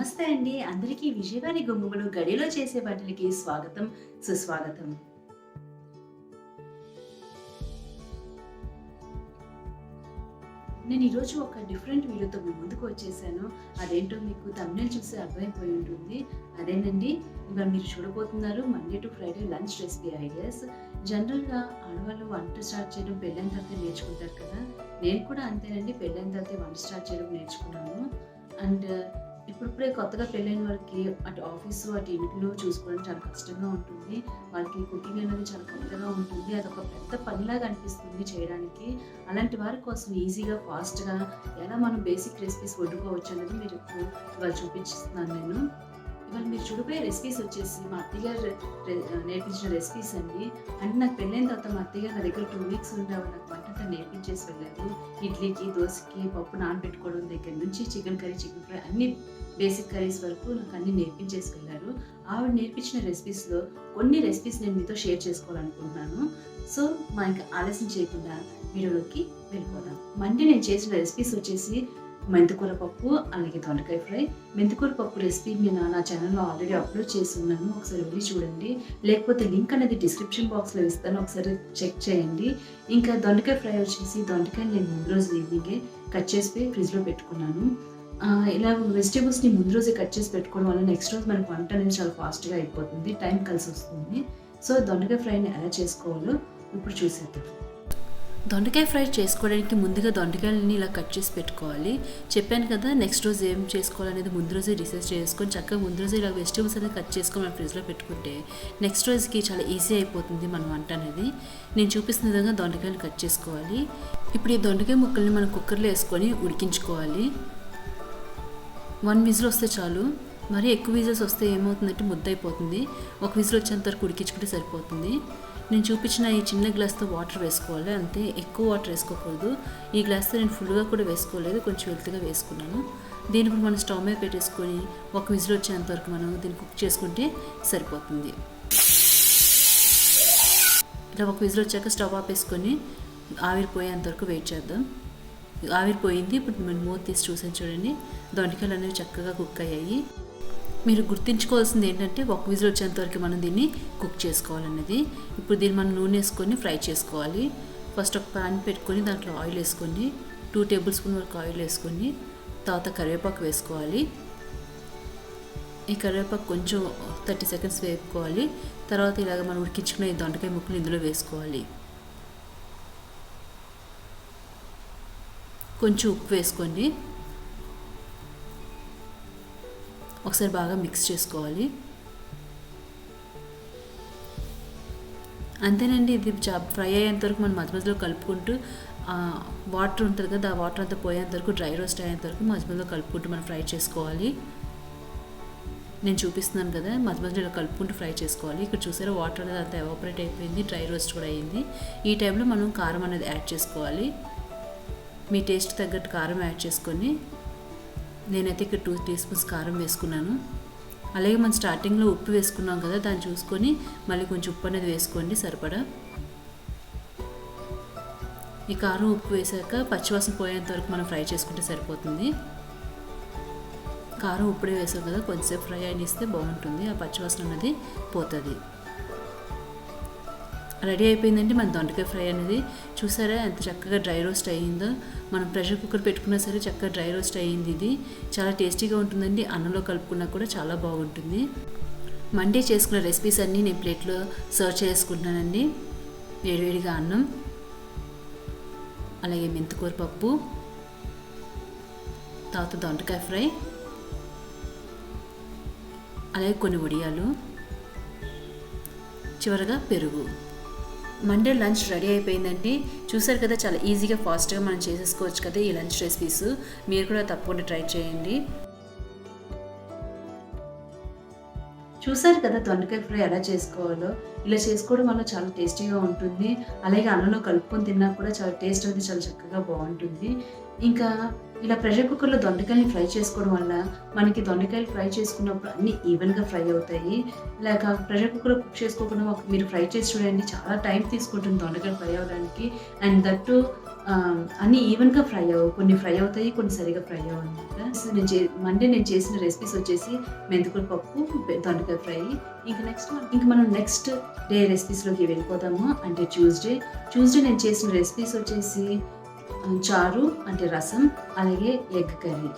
నమస్తే అండి. అందరికీ విజయవాడి గుమ్మగులు గడిలో చేసే వాటిలకి స్వాగతం, సుస్వాగతం. నేను ఈరోజు ఒక డిఫరెంట్ వీడియోతో మీ ముందుకు వచ్చేసాను. అదేంటో మీకు థంబ్‌నెయిల్ చూస్తే అర్థమైపోయి ఉంటుంది. అదేనండి, ఇవాళ మీరు చూడబోతున్నారు Monday to Friday lunch recipe ideas. జనరల్‌గా ఆడవాళ్ళు వంట స్టార్ట్ చేయడం పెళ్ళైన తర్వాత నేర్చుకుంటారు కదా! నేను కూడా అంతేనండి. పెళ్ళైన తర్వాతే వంట స్టార్ట్ చేయడం నేర్చుకున్నాను. అండ్ ఇప్పుడిప్పుడే కొత్తగా పెళ్ళైన వాళ్ళకి అటు ఆఫీసు, అటు ఇంట్లో చూసుకోవడం చాలా కష్టంగా ఉంటుంది. వాళ్ళకి కుకింగ్ అనేది చాలా కొత్తగా ఉంటుంది. అదొక పెద్ద పనిలాగా అనిపిస్తుంది చేయడానికి. అలాంటి వారి కోసం ఈజీగా, ఫాస్ట్‌గా ఎలా మనం బేసిక్ రెసిపీస్ వండుకోవచ్చు అనేది మీకు ఇవాళ చూపించిస్తున్నాను నేను. ఇవాళ మీరు చూడబోయే రెసిపీస్ వచ్చేసి మా అత్తయ్యగారు నేర్పించిన రెసిపీస్ అండి. అంటే నాకు పెళ్ళైన తర్వాత మా అత్తయ్యగారు నా దగ్గర 2 వీక్స్ ఉండి ఆవిడ నాకు వంటంతా నేర్పించేసి వెళ్ళారు. ఇడ్లీకి, దోసకి పప్పు నానబెట్టుకోవడం దగ్గర నుంచి చికెన్ కర్రీ, చికెన్ ఫ్రై అన్ని బేసిక్ కర్రీస్ వరకు నాకు అన్నీ నేర్పించేసి వెళ్ళారు. ఆవిడ నేర్పించిన రెసిపీస్‌లో కొన్ని రెసిపీస్ నేను మీతో షేర్ చేసుకోవాలనుకుంటున్నాను. సో, ఇంకా ఆలస్యం చేయకుండా వీడియోలోకి వెళ్ళిపోదాం. మండే నేను చేసిన రెసిపీస్ వచ్చేసి మెంతికూర పప్పు, అలాగే దొండకాయ ఫ్రై. మెంతికూర పప్పు రెసిపీ నేను నా ఛానల్‌లో ఆల్రెడీ అప్‌లోడ్ చేసున్నాను. ఒకసారి వెళ్ళి చూడండి. లేకపోతే లింక్ అనేది డిస్క్రిప్షన్ బాక్స్‌లో ఇస్తాను. ఒకసారి చెక్ చేయండి. ఇంకా దొండకాయ ఫ్రై వచ్చేసి దొండకాయని నేను ముందు రోజు ఈవినింగే కట్ చేసి ఫ్రిడ్జ్‌లో పెట్టుకున్నాను. ఇలా వెజిటబుల్స్‌ని ముందు రోజే కట్ చేసి పెట్టుకోవడం వల్ల నెక్స్ట్ రోజు మనకు వంట అనేది చాలా ఫాస్ట్‌గా అయిపోతుంది. టైం కలిసొస్తుంది. సో, దొండకాయ ఫ్రైని ఎలా చేసుకోవాలో ఇప్పుడు చూసేద్దాం. దొండకాయ ఫ్రై చేసుకోవడానికి ముందుగా దొండకాయలని ఇలా కట్ చేసి పెట్టుకోవాలి. చెప్పాను కదా, నెక్స్ట్ రోజు ఏం చేసుకోవాలనేది ముందు రోజే రీసెర్చ్ చేసుకొని చక్కగా ముందు రోజే ఇలా వెజిటబుల్స్ అనేది కట్ చేసుకొని మన ఫ్రిడ్జ్లో పెట్టుకుంటే నెక్స్ట్ రోజుకి చాలా ఈజీ అయిపోతుంది మన వంట అనేది. నేను చూపిస్తున్న విధంగా దొండకాయలు కట్ చేసుకోవాలి. ఇప్పుడు ఈ దొండకాయ ముక్కల్ని మనం కుక్కర్లో వేసుకొని ఉడికించుకోవాలి. 1 విజిల్ వస్తే చాలు. మరీ ఎక్కువ విజిల్స్ వస్తే ఏమవుతుందంటే ముద్ద అయిపోతుంది. ఒక విజిల్ వచ్చేంత వరకు ఉడికించుకుంటే సరిపోతుంది. నేను చూపించిన ఈ చిన్న గ్లాస్తో వాటర్ వేసుకోవాలి, అంతే. ఎక్కువ వాటర్ వేసుకోకూడదు. ఈ గ్లాస్తో నేను ఫుల్గా కూడా వేసుకోలేదు, కొంచెం వెల్తిగా వేసుకున్నాను. దీన్ని ఇప్పుడు మనం స్టవ్ మీద పెట్టేసుకొని ఒక విజిల్ వచ్చేంత వరకు మనం దీన్ని కుక్ చేసుకుంటే సరిపోతుంది. ఇలా ఒక విజిల్ వచ్చాక స్టవ్ ఆపేసుకొని ఆవిరిపోయేంత వరకు వెయిట్ చేద్దాం. ఆవిరిపోయింది. ఇప్పుడు మనం మూత తీసి చూసాను చూడండి, దొండకాయలు అనేవి చక్కగా కుక్ అయ్యాయి. మీరు గుర్తుంచుకోవాల్సింది ఏంటంటే ఒక విజిల్ వచ్చేంత వరకు మనం దీన్ని కుక్ చేసుకోవాలన్నది. ఇప్పుడు దీన్ని మనం నూనె వేసుకొని ఫ్రై చేసుకోవాలి. ఫస్ట్ ఒక ప్యాన్ పెట్టుకొని దాంట్లో ఆయిల్ వేసుకొని 2 టేబుల్ స్పూన్ వరకు ఆయిల్ వేసుకొని తర్వాత కరివేపాకు వేసుకోవాలి. ఈ కరివేపాకు కొంచెం 30 సెకండ్స్ వేపుకోవాలి. తర్వాత ఇలాగ మనం ఉడికించుకున్న ఈ దొండకాయ ముక్కలు ఇందులో వేసుకోవాలి. కొంచెం ఉప్పు వేసుకోండి. ఒకసారి బాగా మిక్స్ చేసుకోవాలి. అంతేనండి. ఇది ఫ్రై అయ్యేంత వరకు మనం మధ్య మధ్యలో కలుపుకుంటూ వాటర్ ఉంటుంది కదా, ఆ వాటర్ అంతా పోయేంత వరకు, డ్రై రోస్ట్ అయ్యేంత వరకు మధ్య మధ్యలో కలుపుకుంటూ మనం ఫ్రై చేసుకోవాలి. నేను చూపిస్తున్నాను కదా, మధ్య మధ్యలో కలుపుకుంటూ ఫ్రై చేసుకోవాలి. ఇక్కడ చూసారా, వాటర్ అనేది అంతా ఎవాపరేట్ అయిపోయింది, డ్రై రోస్ట్ కూడా అయ్యింది. ఈ టైంలో మనం కారం అనేది యాడ్ చేసుకోవాలి. మీ టేస్ట్ తగ్గట్టు కారం యాడ్ చేసుకొని, నేనైతే ఇక్కడ 2 టీ స్పూన్స్ కారం వేసుకున్నాను. అలాగే మనం స్టార్టింగ్లో ఉప్పు వేసుకున్నాం కదా, దాన్ని చూసుకొని మళ్ళీ కొంచెం ఉప్పు అనేది వేసుకోండి సరిపడా. ఈ కారం ఉప్పు వేసాక పచ్చివాసన పోయేంత వరకు మనం ఫ్రై చేసుకుంటే సరిపోతుంది. కారం ఉప్పుడే వేసాం కదా, కొంచెంసేపు ఫ్రై అయినిస్తే బాగుంటుంది, ఆ పచ్చివాసన అనేది పోతుంది. రెడీ అయిపోయిందంటే మన దొండకాయ ఫ్రై అనేది. చూసారా ఎంత చక్కగా డ్రై రోస్ట్ అయ్యిందో. మనం ప్రెషర్ కుక్కర్ పెట్టుకున్నా సరే చక్కగా డ్రై రోస్ట్ అయ్యింది. ఇది చాలా టేస్టీగా ఉంటుందండి. అన్నంలో కలుపుకున్నా కూడా చాలా బాగుంటుంది. మండే చేసుకున్న రెసిపీస్ అన్నీ నేను ప్లేట్లో సర్వ్ చేసుకుంటున్నానండి. వేడివేడిగా అన్నం, అలాగే మెంతికూర పప్పు, తర్వాత దొండకాయ ఫ్రై, అలాగే కొన్ని వడియాలు, చివరగా పెరుగు. మండే లంచ్ రెడీ అయిపోయిందండి. చూసారు కదా, చాలా ఈజీగా ఫాస్ట్గా మనం చేసేసుకోవచ్చు కదా ఈ లంచ్ రెసిపీస్. మీరు కూడా తప్పకుండా ట్రై చేయండి. చూసారు కదా దొండకాయ ఫ్రై ఎలా చేసుకోవాలో. ఇలా చేసుకోవడం వల్ల చాలా టేస్టీగా ఉంటుంది. అలాగే అన్నంలో కలుపుకొని తిన్నా కూడా చాలా టేస్ట్ అనేది చాలా చక్కగా బాగుంటుంది. ఇంకా ఇలా ప్రెషర్ కుక్కర్‌లో దొండకాయలని ఫ్రై చేసుకోవడం వల్ల మనకి దొండకాయలు ఫ్రై చేసుకున్నప్పుడు అన్నీ ఈవెన్‌గా ఫ్రై అవుతాయి. లేక ప్రెషర్ కుక్కర్‌లో కుక్ చేసుకోకుండా మీరు ఫ్రై చేసి చూడండి, చాలా టైం తీసుకుంటుంది దొండకాయలు ఫ్రై అవ్వడానికి. అండ్ దట్ టూ అన్నీ ఈవెన్‌గా ఫ్రై అవ్వవు. కొన్ని ఫ్రై అవుతాయి, కొన్ని సరిగ్గా ఫ్రై అవ్వనమాట. సో మండే నేను చేసిన రెసిపీస్ వచ్చేసి మెంతికూర పప్పు, దొండకాయ ఫ్రై. మనం నెక్స్ట్ డే రెసిపీస్‌లోకి వెళ్ళిపోదాము. అంటే ట్యూస్‌డే నేను చేసిన రెసిపీస్ వచ్చేసి చారు అంటే రసం, అలాగే ఎగ్ కర్రీ.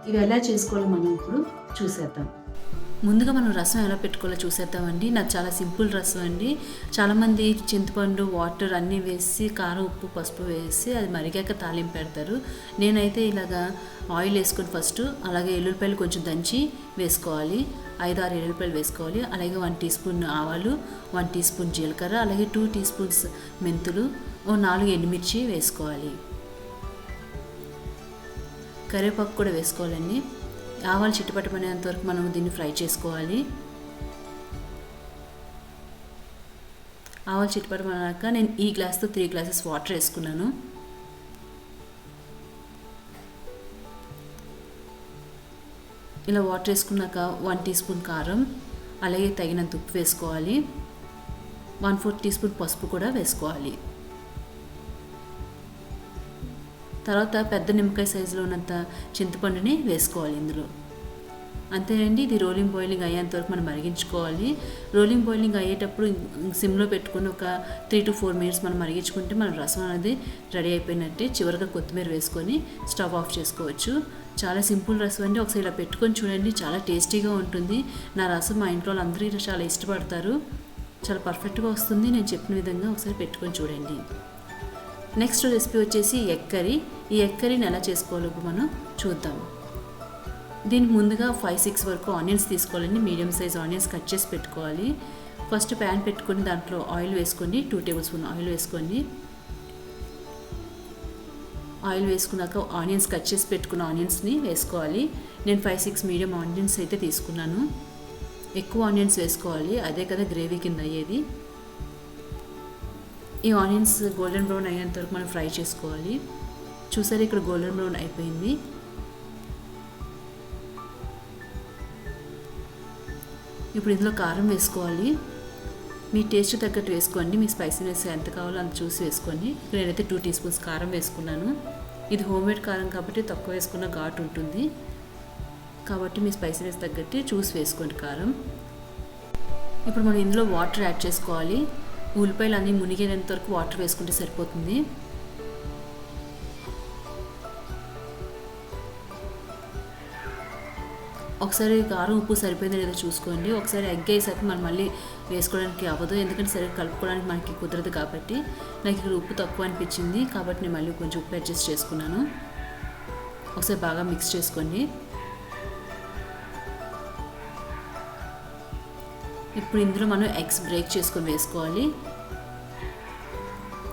ఇవి ఎలా చేసుకోవాలో మనం ఇప్పుడు చూసేద్దాం. ముందుగా మనం రసం ఎలా పెట్టుకోవాలో చూసేద్దామండి. నాకు చాలా సింపుల్ రసం అండి. చాలామంది చింతపండు, వాటర్ అన్నీ వేసి కారం, ఉప్పు, పసుపు వేసి అది మరిగాక తాలింపు పెడతారు. నేనైతే ఇలాగా ఆయిల్ వేసుకొని ఫస్ట్, అలాగే ఎల్లుల్లిపాయలు కొంచెం దంచి వేసుకోవాలి. 5-6 ఎల్లుల్లిపాయలు వేసుకోవాలి. అలాగే 1 టీ స్పూన్ ఆవాలు, 1 టీ స్పూన్ జీలకర్ర, అలాగే 2 టీ స్పూన్స్ మెంతులు, 4 ఎండుమిర్చి వేసుకోవాలి. కరివేపాకు కూడా వేసుకోవాలండి. ఆవాలు చిట్టుపట్టమనేంత వరకు మనం దీన్ని ఫ్రై చేసుకోవాలి. ఆవాలు చిట్టుపట్టమన్నాక నేను ఈ గ్లాస్తో 3 గ్లాసెస్ వాటర్ వేసుకున్నాను. ఇలా వాటర్ వేసుకున్నాక 1 టీ స్పూన్ కారం, అలాగే తగినంత ఉప్పు వేసుకోవాలి. 1/4 టీ స్పూన్ పసుపు కూడా వేసుకోవాలి. తర్వాత పెద్ద నిమ్మకాయ సైజులో ఉన్నంత చింతపండుని వేసుకోవాలి ఇందులో. అంతేనండి, ఇది రోలింగ్ బాయిలింగ్ అయ్యేంత వరకు మనం మరిగించుకోవాలి. రోలింగ్ బాయిలింగ్ అయ్యేటప్పుడు సిమ్లో పెట్టుకుని ఒక 3 to 4 మినిట్స్ మనం మరిగించుకుంటే మన రసం అనేది రెడీ అయిపోయినట్టే. చివరిగా కొత్తిమీర వేసుకొని స్టవ్ ఆఫ్ చేసుకోవచ్చు. చాలా సింపుల్ రసం అండి. ఒకసారి ఇలా పెట్టుకొని చూడండి, చాలా టేస్టీగా ఉంటుంది. నా రసం మా ఇంట్లో అందరూ చాలా ఇష్టపడతారు. చాలా పర్ఫెక్ట్గా వస్తుంది. నేను చెప్పిన విధంగా ఒకసారి పెట్టుకొని చూడండి. నెక్స్ట్ రెసిపీ వచ్చేసి ఎగ్ కర్రీ. ఈ ఎగ్ కర్రీని ఎలా చేసుకోవాలో ఇప్పుడు మనం చూద్దాం. దీనికి ముందుగా 5-6 వరకు ఆనియన్స్ తీసుకోవాలండి. మీడియం సైజ్ ఆనియన్స్ కట్ చేసి పెట్టుకోవాలి. ఫస్ట్ ప్యాన్ పెట్టుకొని దాంట్లో ఆయిల్ వేసుకోండి. 2 టేబుల్ స్పూన్ ఆయిల్ వేసుకోండి. ఆయిల్ వేసుకున్నాక ఆనియన్స్ కట్ చేసి పెట్టుకున్న ఆనియన్స్ని వేసుకోవాలి. నేను 5-6 మీడియం ఆనియన్స్ అయితే తీసుకున్నాను. ఎక్కువ ఆనియన్స్ వేసుకోవాలి, అదే కదా గ్రేవీ కింద అయ్యేది. ఈ ఆనియన్స్ గోల్డెన్ బ్రౌన్ అయ్యేంత వరకు మనం ఫ్రై చేసుకోవాలి. చూసారు, ఇక్కడ గోల్డెన్ బ్రౌన్ అయిపోయింది. ఇప్పుడు ఇందులో కారం వేసుకోవాలి. మీ టేస్ట్ తగ్గట్టు వేసుకోండి. మీ స్పైసీనెస్ ఎంత కావాలో అంత చూసి వేసుకోండి. నేనైతే 2 టీ స్పూన్స్ కారం వేసుకున్నాను. ఇది హోమ్మేడ్ కారం కాబట్టి తక్కువ వేసుకున్న ఘాటు ఉంటుంది. కాబట్టి మీ స్పైసీనెస్ తగ్గట్టు చూసి వేసుకోండి కారం. ఇప్పుడు మనం ఇందులో వాటర్ యాడ్ చేసుకోవాలి. ఉల్లిపాయలు అన్నీ మునిగేంత వరకు వాటర్ వేసుకుంటే సరిపోతుంది. ఒకసారి కారం ఉప్పు సరిపోయిందో లేదో చూసుకోండి. ఒకసారి ఎగ్ వేసాక మనం మళ్ళీ వేసుకోవడానికి అవ్వదు, ఎందుకంటే సరిగ్గా కలుపుకోవడానికి మనకి కుదరదు. కాబట్టి నాకు ఇక్కడ ఉప్పు తక్కువ అనిపించింది, కాబట్టి నేను మళ్ళీ కొంచెం ఉప్పు అడ్జస్ట్ చేసుకున్నాను. ఒకసారి బాగా మిక్స్ చేసుకోండి. ఇప్పుడు ఇందులో మనం ఎగ్స్ బ్రేక్ చేసుకొని వేసుకోవాలి.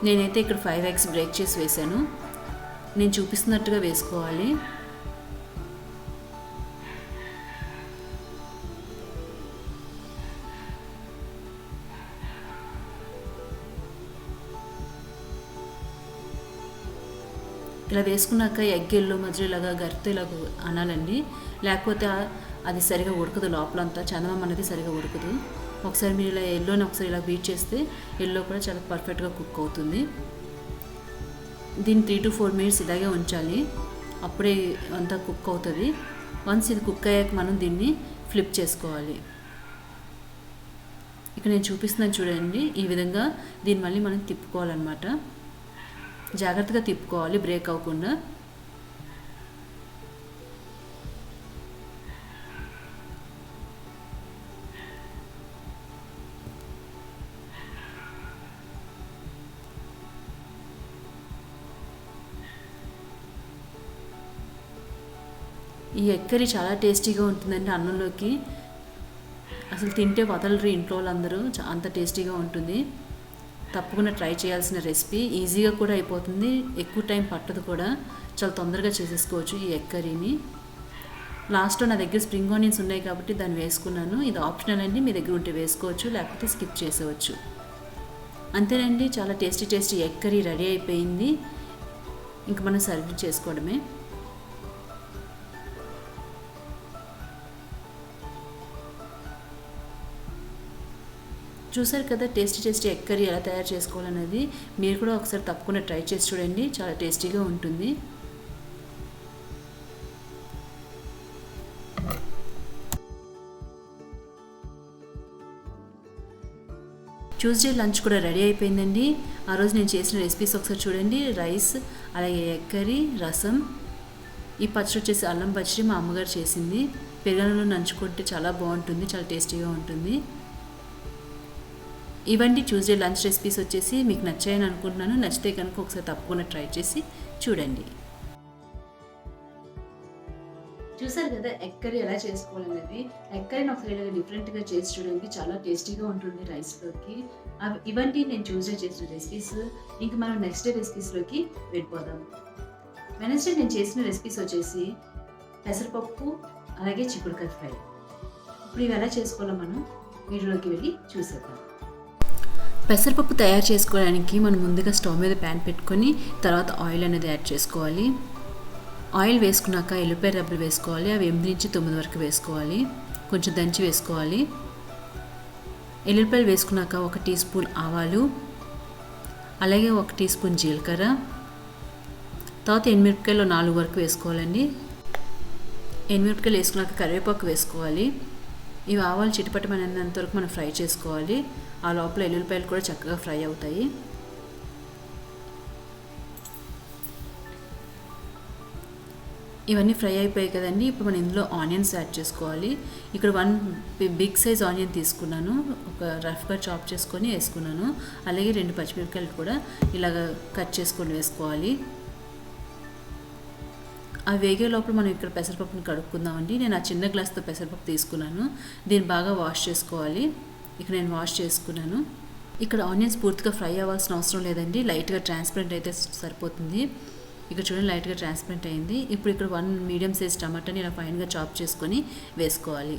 నేనైతే ఇక్కడ 5 ఎగ్స్ బ్రేక్ చేసి వేసాను. నేను చూపిస్తున్నట్టుగా వేసుకోవాలి. ఇలా వేసుకున్నాక ఎగ్ ఎల్లో మధ్యలో ఇలాగా గరితో ఇలాగ అనాలండి, లేకపోతే అది సరిగా ఉడకదు. లోపలంతా చందమామ అనేది సరిగా ఉడకదు. ఒకసారి మీరు ఇలా ఎల్లోని ఒకసారి ఇలా బీట్ చేస్తే ఎల్లో కూడా చాలా పర్ఫెక్ట్గా కుక్ అవుతుంది. దీన్ని 3 to 4 మినిట్స్ ఇలాగే ఉంచాలి, అప్పుడే అంతా కుక్ అవుతుంది. వన్స్ ఇది కుక్ అయ్యాక మనం దీన్ని ఫ్లిప్ చేసుకోవాలి. ఇక్కడ నేను చూపిస్తున్నాను చూడండి, ఈ విధంగా దీన్ని మళ్ళీ మనం తిప్పుకోవాలన్నమాట. జాగ్రత్తగా తిప్పుకోవాలి, బ్రేక్ అవ్వకుండా. ఈ ఎగ్ కర్రీ చాలా టేస్టీగా ఉంటుందండి. అన్నంలోకి అసలు తింటే వదలరు ఇంట్లో వాళ్ళందరూ, అంత టేస్టీగా ఉంటుంది. తప్పకుండా ట్రై చేయాల్సిన రెసిపీ. ఈజీగా కూడా అయిపోతుంది, ఎక్కువ టైం పట్టదు కూడా, చాలా తొందరగా చేసేసుకోవచ్చు ఈ ఎగ్ కర్రీని. లాస్ట్లో నా దగ్గర స్ప్రింగ్ ఆనియన్స్ ఉన్నాయి కాబట్టి దాన్ని వేసుకున్నాను. ఇది ఆప్షనల్ అండి, మీ దగ్గర ఉంటే వేసుకోవచ్చు, లేకపోతే స్కిప్ చేసేవచ్చు. అంతేనండి, చాలా టేస్టీ ఎగ్ కర్రీ రెడీ అయిపోయింది. ఇంక మనం సర్వ్ చేసుకోవడమే. చూసారు కదా టేస్టీ ఎగ్ కర్రీ ఎలా తయారు చేసుకోవాలనేది. మీరు కూడా ఒకసారి తప్పకుండా ట్రై చేసి చూడండి, చాలా టేస్టీగా ఉంటుంది. ట్యూస్డే లంచ్ కూడా రెడీ అయిపోయిందండి. ఆ రోజు నేను చేసిన రెసిపీస్ ఒకసారి చూడండి. రైస్, అలాగే ఎగ్ కర్రీ, రసం. ఈ పచ్చడి వచ్చేసి అల్లం పచ్చడి మా అమ్మగారు చేసింది. పెరుగన్నంలో నంచుకుంటే చాలా బాగుంటుంది, చాలా టేస్టీగా ఉంటుంది. ఇవన్నీ ట్యూస్డే లంచ్ రెసిపీస్ వచ్చేసి మీకు నచ్చాయని అనుకుంటున్నాను. నచ్చితే కనుక ఒకసారి తప్పకుండా ట్రై చేసి చూడండి. చూసారు కదా ఎగ్ కర్రీ ఎలా చేసుకోవాలనేది. ఎగ్ కర్రీని ఒకసారి ఇలా డిఫరెంట్గా చేసి చూడండి, చాలా టేస్టీగా ఉంటుంది రైస్లోకి. ఇవన్నీ నేను ట్యూస్డే చేసిన రెసిపీస్. ఇంక మనం నెక్స్ట్ డే రెసిపీస్లోకి వెళ్ళిపోదాం. వెనస్డే నేను చేసిన రెసిపీస్ వచ్చేసి పెసరపప్పు, అలాగే చిక్కుడుకాయ ఫ్రై. ఇప్పుడు ఇవి ఎలా చేసుకోవాలో మనం వీడియోలోకి వెళ్ళి చూసేద్దాం. పెసరపప్పు తయారు చేసుకోవడానికి మనం ముందుగా స్టవ్ మీద ప్యాన్ పెట్టుకొని తర్వాత ఆయిల్ అనేది యాడ్ చేసుకోవాలి. ఆయిల్ వేసుకున్నాక ఎల్లిపాయ రబ్బలు వేసుకోవాలి. అవి 8 నుంచి 9 వరకు వేసుకోవాలి. కొంచెం దంచి వేసుకోవాలి. ఎల్లిపాయలు వేసుకున్నాక 1 టీ స్పూన్ ఆవాలు, అలాగే 1 టీ స్పూన్ జీలకర్ర, తర్వాత ఎండుమిరపకాయలు 4 వరకు వేసుకోవాలండి. ఎండుమిరపకాయలు వేసుకున్నాక కరివేపాకు వేసుకోవాలి. ఇవి ఆవాలు చిటపటమనేంత వరకు మనం ఫ్రై చేసుకోవాలి. ఆ లోపల ఎల్లుల్లిపాయలు కూడా చక్కగా ఫ్రై అవుతాయి. ఇవన్నీ ఫ్రై అయిపోయాయి కదండి. ఇప్పుడు మనం ఇందులో ఆనియన్స్ యాడ్ చేసుకోవాలి. ఇక్కడ 1 బిగ్ సైజ్ ఆనియన్ తీసుకున్నాను, ఒక రఫ్గా చాప్ చేసుకొని వేసుకున్నాను. అలాగే 2 పచ్చిమిరపకాయలు కూడా ఇలాగ కట్ చేసుకొని వేసుకోవాలి. అవి వేగే లోపల మనం ఇక్కడ పెసరపప్పుని కడుక్కుందామండి. నేను ఆ చిన్న గ్లాస్తో పెసరపప్పు తీసుకున్నాను. దీన్ని బాగా వాష్ చేసుకోవాలి. ఇక్కడ నేను వాష్ చేసుకున్నాను. ఇక్కడ ఆనియన్స్ పూర్తిగా ఫ్రై అవ్వాల్సిన అవసరం లేదండి, లైట్గా ట్రాన్స్పరెంట్ అయితే సరిపోతుంది. ఇక్కడ చూడండి లైట్గా ట్రాన్స్పరెంట్ అయింది. ఇప్పుడు ఇక్కడ 1 మీడియం సైజ్ టమాటాని ఇలా ఫైన్గా చాప్ చేసుకొని వేసుకోవాలి.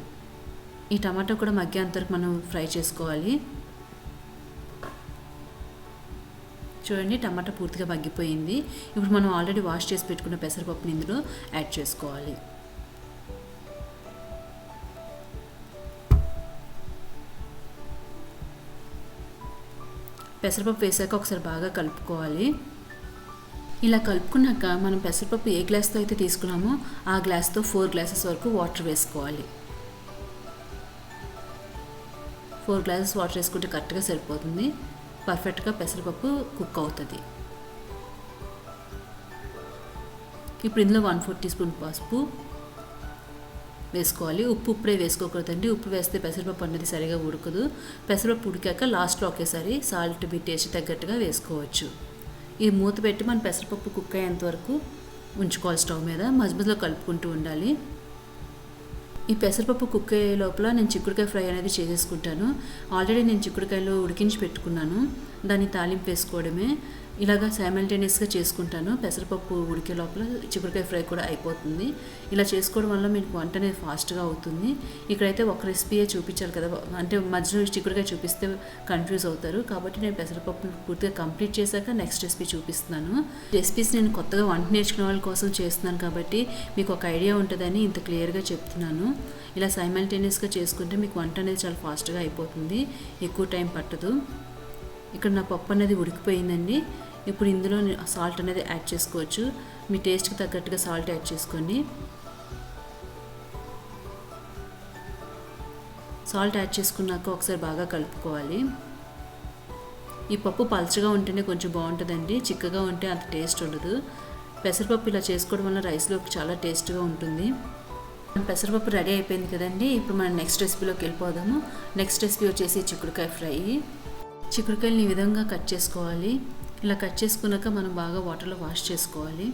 ఈ టమాటా కూడా మగ్గేంతవరకు మనం ఫ్రై చేసుకోవాలి. చూడండి టమాటా పూర్తిగా మగ్గిపోయింది. ఇప్పుడు మనం ఆల్రెడీ వాష్ చేసి పెట్టుకున్న పెసరపప్పుని ఇందులో యాడ్ చేసుకోవాలి. పెసరపప్పు వేసాక ఒకసారి బాగా కలుపుకోవాలి. ఇలా కలుపుకున్నాక మనం పెసరపప్పు ఏ గ్లాస్తో అయితే తీసుకున్నామో ఆ గ్లాస్తో 4 గ్లాసెస్ వరకు వాటర్ వేసుకోవాలి. 4 గ్లాసెస్ వాటర్ వేసుకుంటే కరెక్ట్గా సరిపోతుంది. పర్ఫెక్ట్గా పెసరపప్పు కుక్ అవుతుంది. ఇప్పుడు ఇందులో 1/4 టీ స్పూన్ పసుపు వేసుకోవాలి. ఉప్పు ఇప్పుడే వేసుకోకూడదండి. ఉప్పు వేస్తే పెసరపప్పు అనేది సరిగా ఉడకదు. పెసరపప్పు ఉడికాక లాస్ట్లో ఒకేసారి సాల్ట్ మీ టేస్ట్ తగ్గట్టుగా వేసుకోవచ్చు. ఇది మూత పెట్టి మనం పెసరపప్పు కుక్ అయ్యేంత వరకు ఉంచుకోవాలి. స్టవ్ మీద మధ్యలో కలుపుకుంటూ ఉండాలి. ఈ పెసరపప్పు కుక్ అయ్యే లోపల నేను చిక్కుడుకాయ ఫ్రై అనేది చేసేసుకుంటాను. ఆల్రెడీ నేను చిక్కుడుకాయలు ఉడికించి పెట్టుకున్నాను, దాన్ని తాలింపు వేసుకోవడమే. ఇలాగా సైమల్టేనియస్గా చేసుకుంటాను. పెసరపప్పు ఉడికే లోపల చిక్కుడుకాయ ఫ్రై కూడా అయిపోతుంది. ఇలా చేసుకోవడం వల్ల మీకు వంట అనేది ఫాస్ట్గా అవుతుంది. ఇక్కడైతే ఒక రెసిపీయే చూపించాలి కదా, అంటే మధ్యలో చిక్కుడుకాయ చూపిస్తే కన్ఫ్యూజ్ అవుతారు. కాబట్టి నేను పెసరపప్పు పూర్తిగా కంప్లీట్ చేశాక నెక్స్ట్ రెసిపీ చూపిస్తున్నాను. రెసిపీస్ నేను కొత్తగా వంట నేర్చుకునే వాళ్ళ కోసం చేస్తున్నాను కాబట్టి మీకు ఒక ఐడియా ఉంటుందని ఇంత క్లియర్గా చెప్తున్నాను. ఇలా సైమల్టేనియస్గా చేసుకుంటే మీకు వంట అనేది చాలా ఫాస్ట్గా అయిపోతుంది, ఎక్కువ టైం పట్టదు. ఇక్కడ నా పప్పు అనేది ఉడికిపోయిందండి. ఇప్పుడు ఇందులో సాల్ట్ అనేది యాడ్ చేసుకోవచ్చు. మీ టేస్ట్కి తగ్గట్టుగా సాల్ట్ యాడ్ చేసుకోండి. సాల్ట్ యాడ్ చేసుకున్నాక ఒకసారి బాగా కలుపుకోవాలి. ఈ పప్పు పల్చగా ఉంటేనే కొంచెం బాగుంటుందండి, చిక్కగా ఉంటే అంత టేస్ట్ ఉండదు. పెసరపప్పు ఇలా చేసుకోవడం వల్ల రైస్లోకి చాలా టేస్ట్గా ఉంటుంది. పెసరపప్పు రెడీ అయిపోయింది కదండి. ఇప్పుడు మనం నెక్స్ట్ రెసిపీలోకి వెళ్ళిపోదాము. నెక్స్ట్ రెసిపీ వచ్చేసి చిక్కుడుకాయ ఫ్రై. చిక్కుడుకాయలని ఈ విధంగా కట్ చేసుకోవాలి. ఇలా కట్ చేసుకున్నాక మనం బాగా వాటర్లో వాష్ చేసుకోవాలి.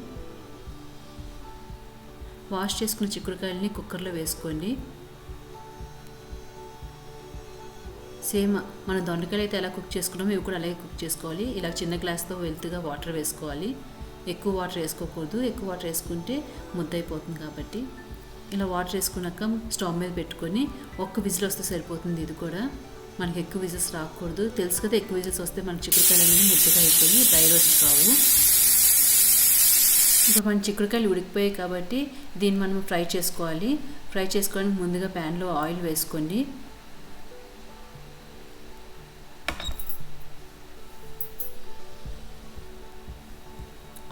వాష్ చేసుకున్న చిక్కుడుకాయలని కుక్కర్లో వేసుకోండి. సేమ్ మన దొండకాయలు అయితే ఎలా కుక్ చేసుకున్నామో ఇవి కూడా అలాగే కుక్ చేసుకోవాలి. ఇలా చిన్న గ్లాస్తో వెల్త్గా వాటర్ వేసుకోవాలి. ఎక్కువ వాటర్ వేసుకోకూడదు, ఎక్కువ వాటర్ వేసుకుంటే ముద్దయిపోతుంది. కాబట్టి ఇలా వాటర్ వేసుకున్నాక స్టవ్ మీద పెట్టుకొని 1 విజిల్ వస్తే సరిపోతుంది. ఇది కూడా మనకి ఎక్కువ విజిల్స్ రాకూడదు, తెలుసు కదా. ఎక్కువ విజిల్స్ వస్తే మన చిక్కుడుకాయలు అనేది ముద్దగా అయిపోయి డ్రై రోస్ట్ కావు. ఇంకా మన చిక్కుడుకాయలు ఉడికిపోయాయి కాబట్టి దీన్ని మనం ఫ్రై చేసుకోవాలి. ఫ్రై చేసుకోవడానికి ముందుగా ప్యాన్లో ఆయిల్ వేసుకోండి.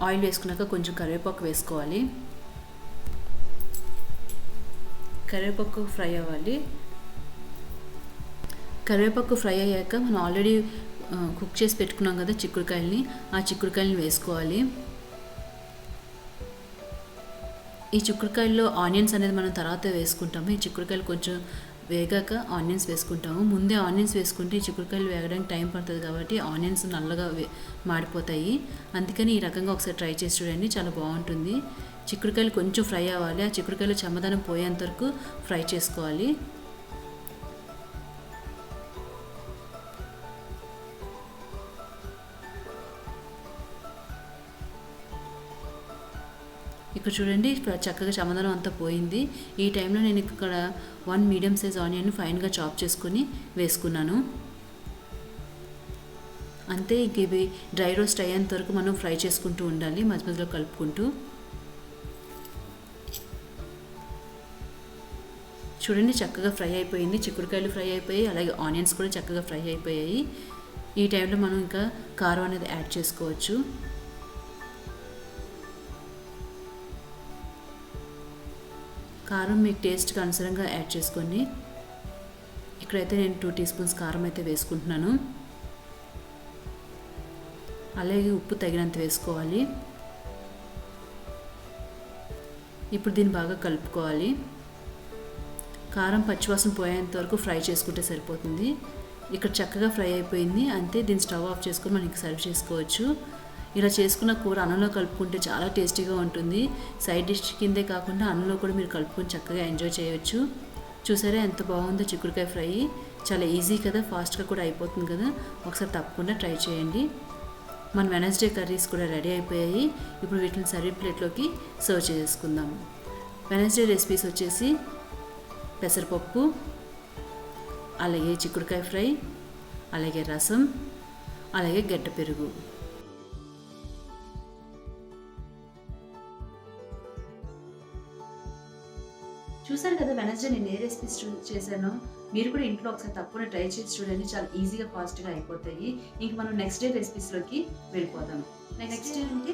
ఆయిల్ వేసుకున్నాక కొంచెం కరివేపాకు వేసుకోవాలి. కరివేపాకు ఫ్రై అవ్వాలి. కరివేపాకు ఫ్రై అయ్యాక మనం ఆల్రెడీ కుక్ చేసి పెట్టుకున్నాం కదా చిక్కుడుకాయలని, ఆ చిక్కుడుకాయలని వేసుకోవాలి. ఈ చిక్కుడుకాయల్లో ఆనియన్స్ అనేది మనం తర్వాత వేసుకుంటాము. ఈ చిక్కుడుకాయలు కొంచెం వేగాక ఆనియన్స్ వేసుకుంటాము. ముందే ఆనియన్స్ వేసుకుంటే ఈ చిక్కుడుకాయలు వేగడానికి టైం పడుతుంది కాబట్టి ఆనియన్స్ నల్లగా మాడిపోతాయి. అందుకని ఈ రకంగా ఒకసారి ట్రై చేసి చూడండి, చాలా బాగుంటుంది. చిక్కుడుకాయలు కొంచెం ఫ్రై అవ్వాలి. ఆ చిక్కుడుకాయలు చెమ్మదనం పోయేంత వరకు ఫ్రై చేసుకోవాలి. ఇక్కడ చూడండి, చక్కగా చమదనం అంతా పోయింది. ఈ టైంలో నేను ఇక్కడ 1 మీడియం సైజ్ ఆనియన్ ఫైన్గా చాప్ చేసుకొని వేసుకున్నాను. అంతే, ఇంక ఇవి డ్రై రోస్ట్ అయ్యేంత వరకు మనం ఫ్రై చేసుకుంటూ ఉండాలి, మధ్య మధ్యలో కలుపుకుంటూ. చూడండి, చక్కగా ఫ్రై అయిపోయింది. చిక్కుడుకాయలు ఫ్రై అయిపోయాయి, అలాగే ఆనియన్స్ కూడా చక్కగా ఫ్రై అయిపోయాయి. ఈ టైంలో మనం ఇంకా కారం అనేది యాడ్ చేసుకోవచ్చు. కారం మీకు టేస్ట్కి అనుసారంగా యాడ్ చేసుకోండి. ఇక్కడైతే నేను 2 టీ స్పూన్స్ కారం అయితే వేసుకుంటున్నాను. అలాగే ఉప్పు తగినంత వేసుకోవాలి. ఇప్పుడు దీన్ని బాగా కలుపుకోవాలి. కారం పచ్చివాసన పోయేంత వరకు ఫ్రై చేసుకుంటే సరిపోతుంది. ఇక్కడ చక్కగా ఫ్రై అయిపోయింది. అంతే, దీన్ని స్టవ్ ఆఫ్ చేసుకొని మనం సర్వ్ చేసుకోవచ్చు. ఇలా చేసుకున్న కూర అన్నంలో కలుపుకుంటే చాలా టేస్టీగా ఉంటుంది. సైడ్ డిష్ కిందే కాకుండా అన్నంలో కూడా మీరు కలుపుకొని చక్కగా ఎంజాయ్ చేయొచ్చు. చూసారా ఎంత బాగుందో చిక్కుడుకాయ ఫ్రై. చాలా ఈజీ కదా, ఫాస్ట్గా కూడా అయిపోతుంది కదా. ఒకసారి తప్పకుండా ట్రై చేయండి. మన వెనస్డే కర్రీస్ కూడా రెడీ అయిపోయాయి. ఇప్పుడు వీటిని సర్వింగ్ ప్లేట్లోకి సర్వ్ చేసుకుందాం. వెనస్డే రెసిపీస్ వచ్చేసి పెసరపప్పు, అలాగే చిక్కుడుకాయ ఫ్రై, అలాగే రసం, అలాగే గడ్డ పెరుగు. చూసారు కదా వెనస్డే నేను ఏ రెసిపీస్ చేశానో. మీరు కూడా ఇంట్లో ఒకసారి తప్పకుండా ట్రై చేసి చూడండి, చాలా ఈజీగా ఫాస్ట్గా అయిపోతాయి. ఇంక మనం నెక్స్ట్ డే రెసిపీస్లోకి వెళ్ళిపోదాం. నెక్స్ట్ డే అంటే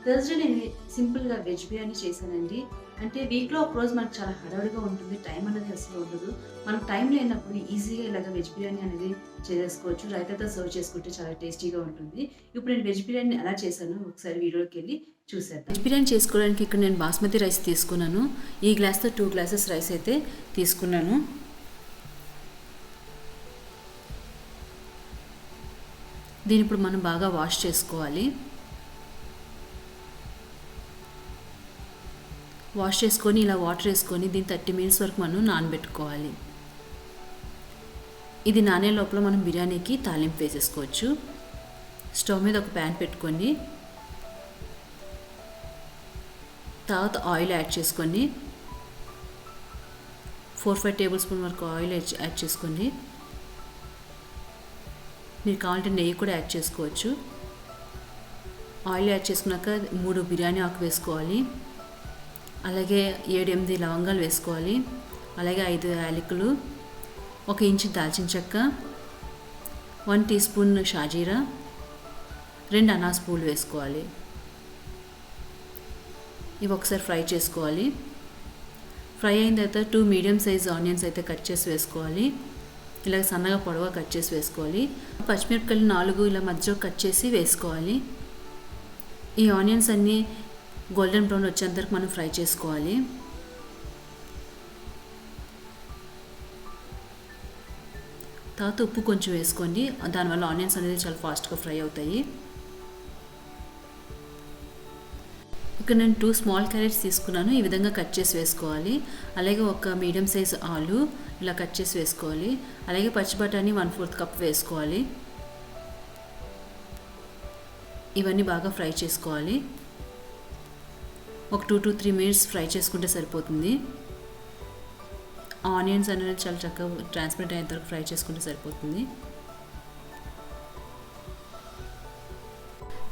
థర్స్డే నేను సింపుల్గా వెజ్ బిర్యానీ చేశానండి. అంటే వీక్లో ఒక రోజు మనకు చాలా హడావుడిగా ఉంటుంది, టైం అనేది అసలు ఉండదు. మనకు టైం లేనప్పుడు ఈజీగా ఇలాగ వెజ్ బిర్యానీ అనేది చేసుకోవచ్చు. రైతాతో సర్వ్ చేసుకుంటే చాలా టేస్టీగా ఉంటుంది. ఇప్పుడు నేను వెజ్ బిర్యానీ ఎలా చేశాను ఒకసారి వీడియోకి వెళ్ళి చూసేద్దాం. వెజ్ బిర్యానీ చేసుకోవడానికి ఇక్కడ నేను బాస్మతి రైస్ తీసుకున్నాను. ఈ గ్లాస్తో 2 గ్లాసెస్ రైస్ అయితే తీసుకున్నాను. దీని ఇప్పుడు మనం బాగా వాష్ చేసుకోవాలి. వాష్ చేసుకొని ఇలా వాటర్ వేసుకొని దీన్ని 30 మినిట్స్ వరకు మనం నానబెట్టుకోవాలి. ఇది నానే లోపల మనం బిర్యానీకి తాలింపు వేసేసుకోవచ్చు. స్టవ్ మీద ఒక ప్యాన్ పెట్టుకోండి. తర్వాత ఆయిల్ యాడ్ చేసుకోండి. 4-5 టేబుల్ స్పూన్ వరకు ఆయిల్ యాడ్ చేసుకోండి. మీరు కావాలంటే నెయ్యి కూడా యాడ్ చేసుకోవచ్చు. ఆయిల్ యాడ్ చేసుకున్నాక 3 బిర్యానీ ఆకు వేసుకోవాలి. అలాగే 7-8 లవంగాలు వేసుకోవాలి. అలాగే 5 యాలకులు, 1 ఇంచు దాల్చిన చెక్క, 1 టీ స్పూన్ షాజీరా, 2 అనాస పూలు వేసుకోవాలి. ఇవి ఒకసారి ఫ్రై చేసుకోవాలి. ఫ్రై అయిన తర్వాత 2 మీడియం సైజ్ ఆనియన్స్ అయితే కట్ చేసి వేసుకోవాలి. ఇలా సన్నగా పొడవుగా కట్ చేసి వేసుకోవాలి. పచ్చిమిరపకాయలు 4 ఇలా మధ్యలో కట్ చేసి వేసుకోవాలి. ఈ ఆనియన్స్ అన్నీ గోల్డెన్ బ్రౌన్ వచ్చేంత వరకు మనం ఫ్రై చేసుకోవాలి. తర్వాత ఉప్పు కొంచెం వేసుకోండి, దానివల్ల ఆనియన్స్ అనేది చాలా ఫాస్ట్గా ఫ్రై అవుతాయి. ఇక్కడ నేను 2 స్మాల్ క్యారెట్స్ తీసుకున్నాను, ఈ విధంగా కట్ చేసి వేసుకోవాలి. అలాగే 1 మీడియం సైజ్ ఆలు ఇలా కట్ చేసి వేసుకోవాలి. అలాగే పచ్చి బఠానీ 1/4 కప్ వేసుకోవాలి. ఇవన్నీ బాగా ఫ్రై చేసుకోవాలి. ఒక 2 to 3 మినిట్స్ ఫ్రై చేసుకుంటే సరిపోతుంది. ఆనియన్స్ అనేది చాలా చక్కగా ట్రాన్స్పరెంట్ అయ్యేంత వరకు ఫ్రై చేసుకుంటే సరిపోతుంది.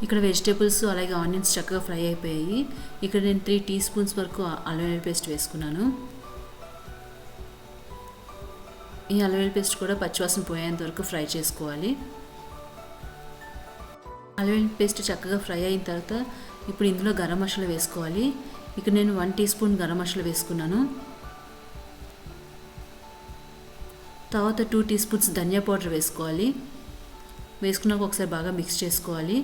ఇక్కడ వెజిటేబుల్స్ అలాగే ఆనియన్స్ చక్కగా ఫ్రై అయిపోయాయి. ఇక్కడ నేను 3 టీ స్పూన్స్ వరకు అల్లం వెల్లుల్లి పేస్ట్ వేసుకున్నాను. ఈ అల్లం వెల్లుల్లి పేస్ట్ కూడా పచ్చివాసన పోయేంత వరకు ఫ్రై చేసుకోవాలి. అల్లం వెల్లుల్లి పేస్ట్ చక్కగా ఫ్రై అయిన తర్వాత ఇప్పుడు ఇందులో గరం మసాలా వేసుకోవాలి. ఇక్కడ నేను 1 టీ స్పూన్ గరం మసాలా వేసుకున్నాను. తర్వాత 2 టీ స్పూన్స్ ధనియా పౌడర్ వేసుకోవాలి. వేసుకున్నాక ఒకసారి బాగా మిక్స్ చేసుకోవాలి.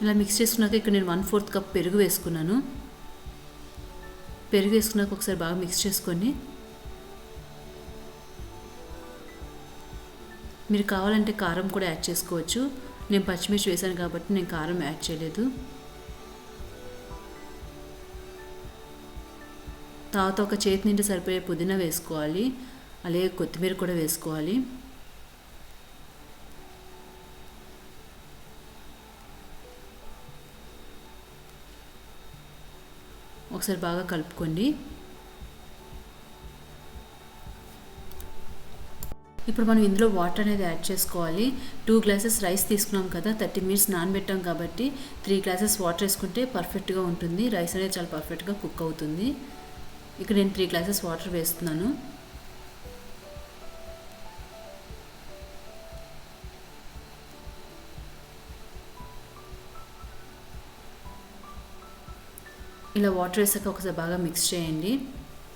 ఇలా మిక్స్ చేసుకున్నాక ఇక్కడ నేను 1/4 కప్ పెరుగు వేసుకున్నాను. పెరుగు వేసుకున్నాక ఒకసారి బాగా మిక్స్ చేసుకొని మీరు కావాలంటే కారం కూడా యాడ్ చేసుకోవచ్చు. నేను పచ్చిమిర్చి వేసాను కాబట్టి నేను కారం యాడ్ చేయలేదు. తర్వాత ఒక చేతి నిండా సరిపోయే పుదీనా వేసుకోవాలి. అలాగే కొత్తిమీర కూడా వేసుకోవాలి. ఒకసారి బాగా కలుపుకోండి. ఇప్పుడు మనం ఇందులో వాటర్ అనేది యాడ్ చేసుకోవాలి. 2 గ్లాసెస్ రైస్ తీసుకున్నాం కదా, 30 మినిట్స్ నానబెట్టాం కాబట్టి 3 గ్లాసెస్ వాటర్ వేసుకుంటే పర్ఫెక్ట్గా ఉంటుంది. రైస్ అనేది చాలా పర్ఫెక్ట్గా కుక్ అవుతుంది. ఇక్కడ నేను 3 గ్లాసెస్ వాటర్ వేస్తున్నాను. ఇలా వాటర్ వేసాక ఒకసారి బాగా మిక్స్ చేయండి.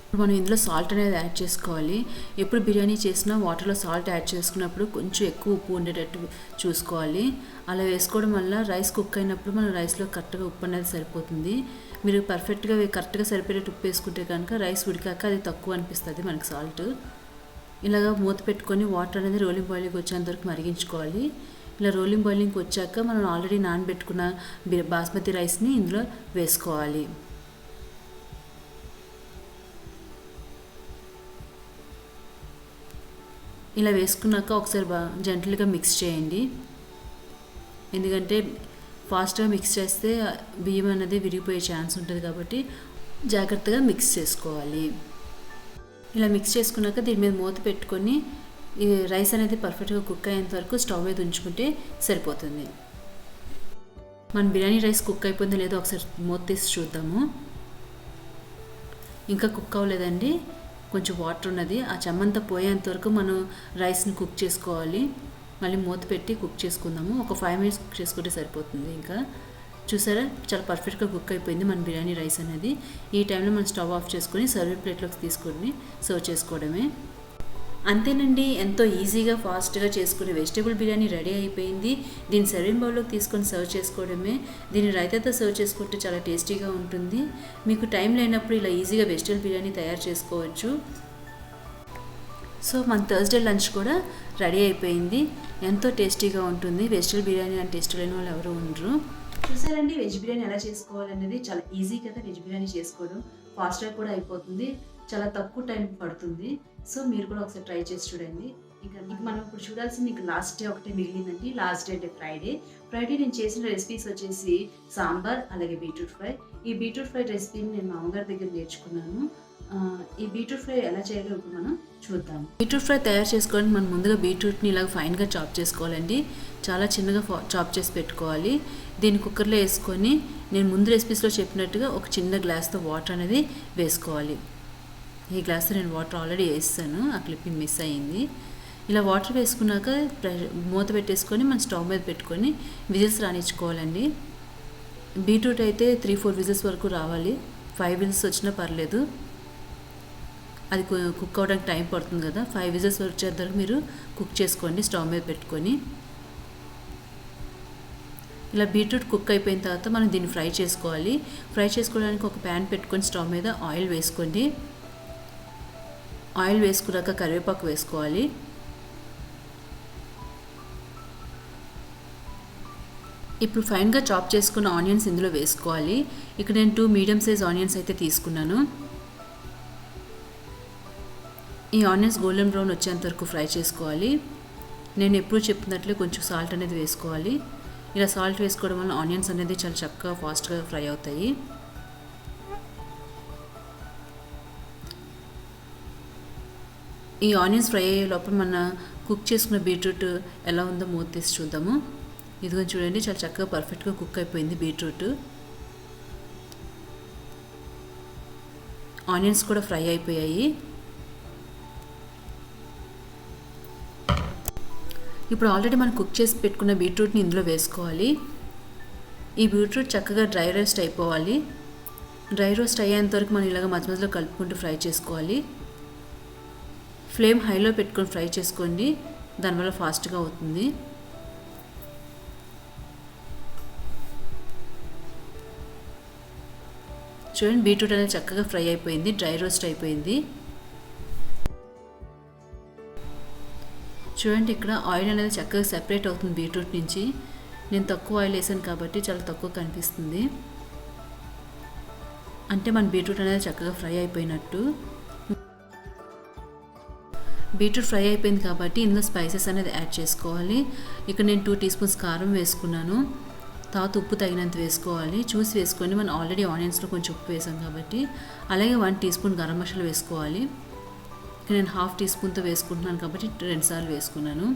ఇప్పుడు మనం ఇందులో సాల్ట్ అనేది యాడ్ చేసుకోవాలి. ఎప్పుడు బిర్యానీ చేసినా వాటర్లో సాల్ట్ యాడ్ చేసుకున్నప్పుడు కొంచెం ఎక్కువ ఉప్పు ఉండేటట్టు చూసుకోవాలి. అలా వేసుకోవడం వల్ల రైస్ కుక్ అయినప్పుడు మన రైస్లో కరెక్ట్గా ఉప్పు అనేది సరిపోతుంది. మీరు కరెక్ట్గా సరిపోయేటట్టు ఉప్పు వేసుకుంటే కనుక రైస్ ఉడికాక అది తక్కువ అనిపిస్తుంది మనకి సాల్ట్. ఇలాగా మూత పెట్టుకొని వాటర్ అనేది రోలింగ్ బాయిలింగ్ వచ్చేంత వరకు మరిగించుకోవాలి. ఇలా రోలింగ్ బాయిలింగ్కి వచ్చాక మనం ఆల్రెడీ నానబెట్టుకున్న బాస్మతి రైస్ని ఇందులో వేసుకోవాలి. ఇలా వేసుకున్నాక ఒకసారి జెంటల్గా మిక్స్ చేయండి. ఎందుకంటే ఫాస్ట్గా మిక్స్ చేస్తే బియ్యం అనేది విరిగిపోయే ఛాన్స్ ఉంటుంది కాబట్టి జాగ్రత్తగా మిక్స్ చేసుకోవాలి. ఇలా మిక్స్ చేసుకున్నాక దీని మీద మూత పెట్టుకొని ఈ రైస్ అనేది పర్ఫెక్ట్గా కుక్ అయ్యేంత వరకు స్టవ్ మీద ఉంచుకుంటే సరిపోతుంది. మన బిర్యానీ రైస్ కుక్ అయిపోయిందో లేదో ఒకసారి మూత తీసి చూద్దాము. ఇంకా కుక్ అవ్వలేదండి, కొంచెం వాటర్ ఉన్నది. ఆ చెమ్మంతా పోయేంత వరకు మనం రైస్ని కుక్ చేసుకోవాలి. మళ్ళీ మూత పెట్టి కుక్ చేసుకుందాము. ఒక 5 మినిట్స్ కుక్ చేసుకుంటే సరిపోతుంది. ఇంకా చూసారా, చాలా పర్ఫెక్ట్గా కుక్ అయిపోయింది మన బిర్యానీ రైస్ అనేది. ఈ టైంలో మనం స్టవ్ ఆఫ్ చేసుకొని సర్వింగ్ ప్లేట్లోకి తీసుకొని సర్వ్ చేసుకోవడమే. అంతేనండి, ఎంతో ఈజీగా ఫాస్ట్గా చేసుకునే వెజిటేబుల్ బిర్యానీ రెడీ అయిపోయింది. దీన్ని సర్వింగ్ బౌల్లోకి తీసుకొని సర్వ్ చేసుకోవడమే. దీన్ని రైతాతో సర్వ్ చేసుకుంటే చాలా టేస్టీగా ఉంటుంది. మీకు టైం లేనప్పుడు ఇలా ఈజీగా వెజిటేబుల్ బిర్యానీ తయారు చేసుకోవచ్చు. సో మన థర్స్డే లంచ్ కూడా రెడీ అయిపోయింది. ఎంతో టేస్టీగా ఉంటుంది. వెజిటేబుల్ బిర్యానీ అంటే ఇష్టం లేని వాళ్ళు ఎవరు ఉండరు. చూసారండి, వెజ్ బిర్యానీ ఎలా చేసుకోవాలనేది చాలా ఈజీ కదా. వెజ్ బిర్యానీ చేసుకోవడం ఫాస్ట్గా కూడా అయిపోతుంది, చాలా తక్కువ టైం పడుతుంది. సో మీరు కూడా ఒకసారి ట్రై చేసి చూడండి. ఇంకా మనం ఇప్పుడు చూడాల్సింది ఇంకా లాస్ట్ డే ఒకటే మిగిలిందండి. లాస్ట్ డే అంటే ఫ్రైడే నేను చేసిన రెసిపీస్ వచ్చేసి సాంబార్ అలాగే బీట్రూట్ ఫ్రై. ఈ బీట్రూట్ ఫ్రై రెసిపీని నేను మా అమ్మగారి దగ్గర నేర్చుకున్నాను. ఈ బీట్రూట్ ఫ్రై ఎలా చేయాలో ఇప్పుడు మనం చూద్దాం. బీట్రూట్ ఫ్రై తయారు చేసుకోవడానికి మనం ముందుగా బీట్రూట్ని ఇలాగ ఫైన్గా చాప్ చేసుకోవాలండి. చాలా చిన్నగా చాప్ చేసి పెట్టుకోవాలి. దీన్ని కుక్కర్లో వేసుకొని నేను ముందు రెసిపీస్లో చెప్పినట్టుగా ఒక చిన్న గ్లాస్తో వాటర్ అనేది వేసుకోవాలి. ఈ గ్లాస్తో నేను వాటర్ ఆల్రెడీ వేస్తాను, ఆ క్లిప్పింగ్ మిస్ అయ్యింది. ఇలా వాటర్ వేసుకున్నాక మూత పెట్టేసుకొని మనం స్టవ్ మీద పెట్టుకొని విజిల్స్ రానిచ్చుకోవాలండి. బీట్రూట్ అయితే 3-4 విజిల్స్ వరకు రావాలి. 5 విజిల్స్ వచ్చినా పర్లేదు, అది కుక్ అవ్వడానికి టైం పడుతుంది కదా. 5 విజిల్స్ వచ్చేంతవరకు మీరు కుక్ చేసుకోండి స్టవ్ మీద పెట్టుకొని. ఇలా బీట్రూట్ కుక్ అయిపోయిన తర్వాత మనం దీన్ని ఫ్రై చేసుకోవాలి. ఫ్రై చేసుకోవడానికి ఒక ప్యాన్ పెట్టుకొని స్టవ్ మీద ఆయిల్ వేసుకోండి. ఆయిల్ వేసుకున్నాక కరివేపాకు వేసుకోవాలి. ఇప్పుడు ఫైన్గా చాప్ చేసుకున్న ఆనియన్స్ ఇందులో వేసుకోవాలి. ఇక్కడ నేను 2 మీడియం సైజ్ ఆనియన్స్ అయితే తీసుకున్నాను. ఈ ఆనియన్స్ గోల్డెన్ బ్రౌన్ వచ్చేంత వరకు ఫ్రై చేసుకోవాలి. నేను ఎప్పుడు చెప్పినట్లే కొంచెం సాల్ట్ అనేది వేసుకోవాలి. ఇలా సాల్ట్ వేసుకోవడం వల్ల ఆనియన్స్ అనేది చాలా చక్కగా ఫాస్ట్గా ఫ్రై అవుతాయి. ఈ ఆనియన్స్ ఫ్రై అయ్యే లోపల మన కుక్ చేసుకున్న బీట్రూట్ ఎలా ఉందో మూత తీసి చూద్దాము. ఇదిగో చూడండి, చాలా చక్కగా పర్ఫెక్ట్గా కుక్ అయిపోయింది బీట్రూట్. ఆనియన్స్ కూడా ఫ్రై అయిపోయాయి. ఇప్పుడు ఆల్రెడీ మనం కుక్ చేసి పెట్టుకున్న బీట్రూట్ని ఇందులో వేసుకోవాలి. ఈ బీట్రూట్ చక్కగా డ్రై రోస్ట్ అయిపోవాలి. డ్రై రోస్ట్ అయ్యేంత వరకు మనం ఇలాగ మధ్య మధ్యలో కలుపుకుంటూ ఫ్రై చేసుకోవాలి. ఫ్లేమ్ హైలో పెట్టుకొని ఫ్రై చేసుకోండి, దానివల్ల ఫాస్ట్గా అవుతుంది. చూడండి, బీట్రూట్ అనేది చక్కగా ఫ్రై అయిపోయింది, డ్రై రోస్ట్ అయిపోయింది. చూడండి, ఇక్కడ ఆయిల్ అనేది చక్కగా సెపరేట్ అవుతుంది బీట్రూట్ నుంచి. నేను తక్కువ ఆయిల్ వేసాను కాబట్టి చాలా తక్కువ కనిపిస్తుంది. అంటే మన బీట్రూట్ అనేది చక్కగా ఫ్రై అయిపోయినట్టు. బీట్రూట్ ఫ్రై అయిపోయింది కాబట్టి ఇందులో స్పైసెస్ అనేది యాడ్ చేసుకోవాలి. ఇక్కడ నేను 2 టీ స్పూన్స్ కారం వేసుకున్నాను. తర్వాత ఉప్పు తగినంత వేసుకోవాలి, చూసి వేసుకొని. మనం ఆల్రెడీ ఆనియన్స్లో కొంచెం ఉప్పు వేసాం కాబట్టి. అలాగే 1 టీ స్పూన్ గరం మసాలా వేసుకోవాలి. నేను 1/2 టీ స్పూన్తో వేసుకుంటున్నాను కాబట్టి 2 సార్లు వేసుకున్నాను.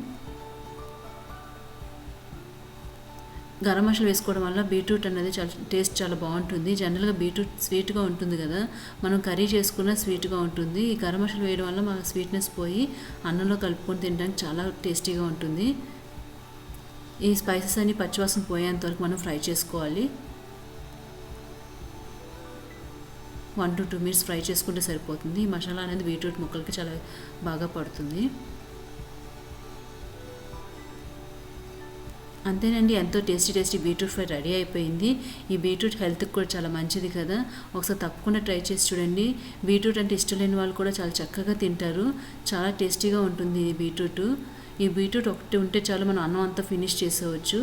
గరం మసాలా వేసుకోవడం వల్ల బీట్రూట్ అనేది టేస్ట్ చాలా బాగుంటుంది. జనరల్గా బీట్రూట్ స్వీట్గా ఉంటుంది కదా, మనం కర్రీ చేసుకున్న స్వీట్గా ఉంటుంది. ఈ గరం మసాలా వేయడం వల్ల మన స్వీట్నెస్ పోయి అన్నంలో కలుపుకొని తినడానికి చాలా టేస్టీగా ఉంటుంది. ఈ స్పైసెస్ అన్ని పచ్చివాసన పోయేంత వరకు మనం ఫ్రై చేసుకోవాలి. 1 to 2 minutes ఫ్రై చేసుకుంటే సరిపోతుంది. ఈ మసాలా అనేది బీట్రూట్ ముక్కలకి చాలా బాగా పడుతుంది. అంతేనండి, ఎంతో టేస్టీ బీట్రూట్ ఫ్రై రెడీ అయిపోయింది. ఈ బీట్రూట్ హెల్త్కి కూడా చాలా మంచిది కదా, ఒకసారి తప్పకుండా ట్రై చేసి చూడండి. బీట్రూట్ అంటే ఇష్టం లేని వాళ్ళు కూడా చాలా చక్కగా తింటారు. చాలా టేస్టీగా ఉంటుంది ఈ బీట్రూట్. ఈ బీట్రూట్ ఒకటి ఉంటే చాలు, మనం అన్నం అంతా ఫినిష్ చేసేవచ్చు.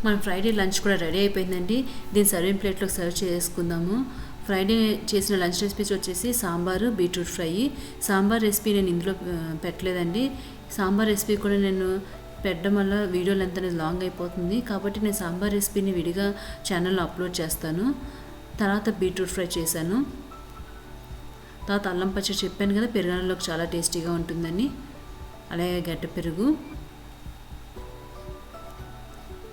మన ఫ్రైడే లంచ్ కూడా రెడీ అయిపోయిందండి. దీన్ని సర్వింగ్ ప్లేట్లోకి సర్వ్ చేసుకుందాము. ఫ్రైడే చేసిన లంచ్ రెసిపీస్ వచ్చేసి sambar, beetroot fry. Sambar recipe నేను ఇందులో పెట్టలేదండి. సాంబార్ రెసిపీ కూడా నేను పెట్టడం వల్ల వీడియో లెంత్ అనేది లాంగ్ అయిపోతుంది కాబట్టి నేను సాంబార్ రెసిపీని విడిగా ఛానల్లో అప్లోడ్ చేస్తాను. తర్వాత బీట్రూట్ ఫ్రై చేశాను. తర్వాత అల్లం పచ్చడి చెప్పాను కదా, పెరుగన్నంలోకి చాలా టేస్టీగా ఉంటుందని. అలాగే గడ్డ పెరుగు.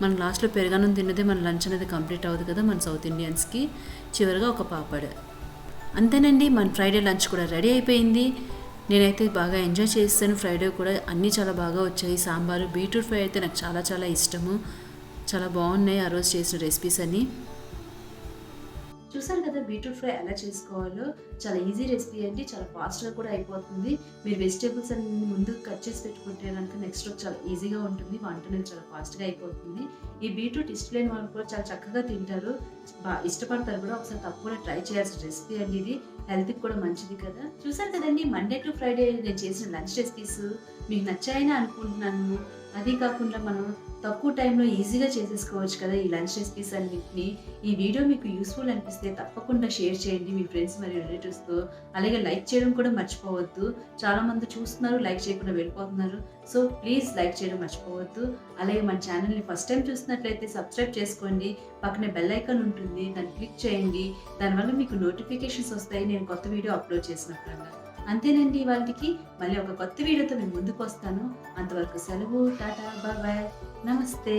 మన లాస్ట్లో పెరుగన్నం తిన్నదే మన లంచ్ అనేది కంప్లీట్ అవుతుంది కదా మన సౌత్ ఇండియన్స్కి. చివరిగా ఒక పాపడ్. అంతేనండి, మన ఫ్రైడే లంచ్ కూడా రెడీ అయిపోయింది. నేనైతే బాగా ఎంజాయ్ చేస్తాను. ఫ్రైడే కూడా అన్నీ చాలా బాగా వచ్చాయి. సాంబారు, బీట్రూట్ ఫ్రై అయితే నాకు చాలా చాలా ఇష్టము. చాలా బాగున్నాయి ఆ రోజు చేసిన రెసిపీస్ అన్నీ. చూసారు కదా బీట్రూట్ ఫ్రై ఎలా చేసుకోవాలో. చాలా ఈజీ రెసిపీ అండి, చాలా ఫాస్ట్గా కూడా అయిపోతుంది. మీరు వెజిటేబుల్స్ అన్ని ముందు కట్ చేసి పెట్టుకుంటే కనుక నెక్స్ట్ రోజు చాలా ఈజీగా ఉంటుంది. వంట అనేది చాలా ఫాస్ట్గా అయిపోతుంది. ఈ బీట్రూట్ ఇష్టలేని వాళ్ళు కూడా చాలా చక్కగా తింటారు, ఇష్టపడతారు కూడా. ఒకసారి తప్పకుండా ట్రై చేయాల్సిన రెసిపీ అండి ఇది. హెల్త్కి కూడా మంచిది కదా. చూసారు కదండి, మండే టు ఫ్రైడే నేను చేసిన లంచ్ రెసిపీస్ మీకు నచ్చాయని అనుకుంటున్నాను. అది కాకుండా మనం తక్కువ టైంలో ఈజీగా చేసేసుకోవచ్చు కదా ఈ లంచ్ రెసిపీస్ అన్నింటినీ. ఈ వీడియో మీకు యూస్ఫుల్ అనిపిస్తే తప్పకుండా షేర్ చేయండి మీ ఫ్రెండ్స్ మరియు రిలేటివ్స్తో. అలాగే లైక్ చేయడం కూడా మర్చిపోవద్దు. చాలామంది చూస్తున్నారు, లైక్ చేయకుండా వెళ్ళిపోతున్నారు. సో ప్లీజ్ లైక్ చేయడం మర్చిపోవద్దు. అలాగే మన ఛానల్ని ఫస్ట్ టైం చూసినట్లయితే సబ్స్క్రైబ్ చేసుకోండి. పక్కనే బెల్ ఐకాన్ ఉంటుంది, దాన్ని క్లిక్ చేయండి. దానివల్ల మీకు నోటిఫికేషన్స్ వస్తాయి నేను కొత్త వీడియో అప్లోడ్ చేసినప్పుడల్లా. అంతేనండి, వాళ్ళకి మళ్ళీ ఒక కొత్త వీడియోతో నేను ముందుకు వస్తాను. అంతవరకు సెలవు, టాటా, బాయ్ బాయ్, నమస్తే.